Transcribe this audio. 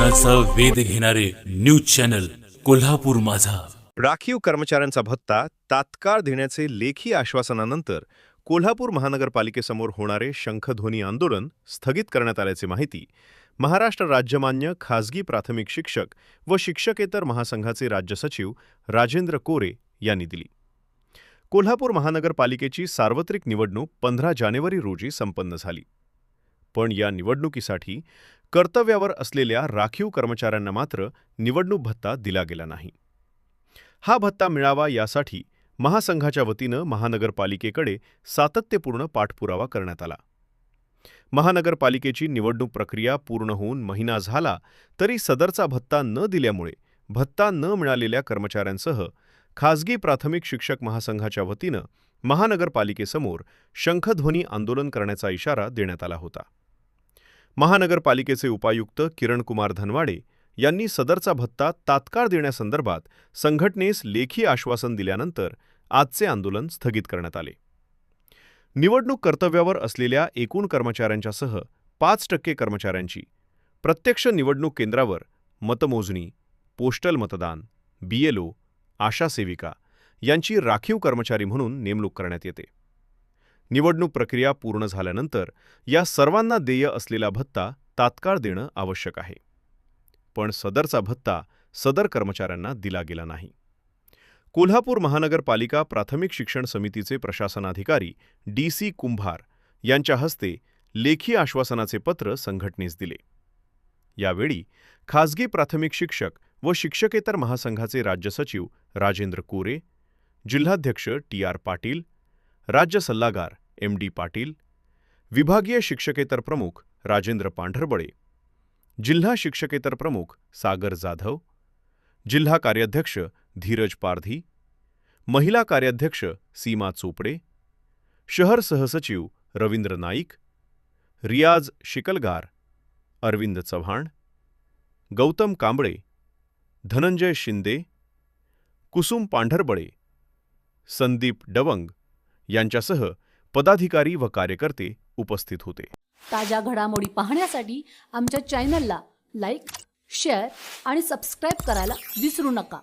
कोकणाचा वेध घेणारे news channel Kolhapur माझा। राखीव कर्मचाऱ्यांचा भत्ता तात्काळ देण्याचे लेखी आश्वासनानंतर कोल्हापूर महानगरपालिकेसमोर होणारे शंखध्वनी आंदोलन स्थगित करण्यात आल्याची माहिती महाराष्ट्र राज्यमान्य खासगी प्राथमिक शिक्षक व शिक्षकेतर महासंघाचे राज्य सचिव राजेंद्र कोरे यांनी दिली। कोल्हापूर महानगरपालिकेची सार्वत्रिक निवडणूक 15 जानेवारी रोजी संपन्न झाली, पण या निवडणुकीसाठी कर्तव्यावर असलेल्या राखीव कर्मचाऱ्यांना मात्र निवडणूक भत्ता दिला गेला नाही। हा भत्ता मिळावा यासाठी महासंघाच्या वतीनं महानगरपालिकेकडे सातत्यपूर्ण पाठपुरावा करण्यात आला। महानगरपालिकेची निवडणूक प्रक्रिया पूर्ण होऊन महिना झाला तरी सदरचा भत्ता न दिल्यामुळे भत्ता न मिळालेल्या कर्मचाऱ्यांसह खासगी प्राथमिक शिक्षक महासंघाच्या वतीनं महानगरपालिकेसमोर शंखध्वनी आंदोलन करण्याचा इशारा देण्यात आला होता। महानगरपालिकेचे उपायुक्त किरणकुमार धनवाडे यांनी सदरचा भत्ता तात्काळ देण्यासंदर्भात संघटनेस लेखी आश्वासन दिल्यानंतर आजचे आंदोलन स्थगित करण्यात आले। निवडणूक कर्तव्यावर असलेल्या एकूण कर्मचाऱ्यांच्यासह 5% कर्मचाऱ्यांची प्रत्यक्ष निवडणूक केंद्रावर मतमोजणी, पोस्टल मतदान, BLO, आशा सेविका यांची राखीव कर्मचारी म्हणून नेमणूक करण्यात येते। निवडणूक प्रक्रिया पूर्ण झाल्यानंतर या सर्वांना देय असलेला भत्ता तात्काळ देणं आवश्यक आहे, पण सदरचा भत्ता सदर कर्मचाऱ्यांना दिला गेला नाही। कोल्हापूर महानगरपालिका प्राथमिक शिक्षण समितीचे प्रशासनाधिकारी DC कुंभार यांच्या हस्ते लेखी आश्वासनाचे पत्र संघटनेस दिले। यावेळी खासगी प्राथमिक शिक्षक व शिक्षकेतर महासंघाचे राज्य सचिव राजेंद्र कोरे, जिल्हाध्यक्ष TR पाटील, राज्य सल्लागार MD पाटील, विभागीय शिक्षकेतर प्रमुख राजेंद्र पांढरबळे, जिल्हा शिक्षकेतर प्रमुख सागर जाधव, जिल्हा कार्याध्यक्ष धीरज पारधी, महिला कार्याध्यक्ष सीमा चोपडे, शहर सहसचिव रवींद्र नाईक, रियाज शिकलगार, अरविंद चव्हाण, गौतम कांबळे, धनंजय शिंदे, कुसुम पांढरबळे, संदीप डवंग यांच्यासह पदाधिकारी व कार्यकर्ते उपस्थित होते। ताज्या घडामोडी पाहण्यासाठी आमच्या चॅनलला लाईक, शेअर आणि सबस्क्राईब करायला विसरू नका।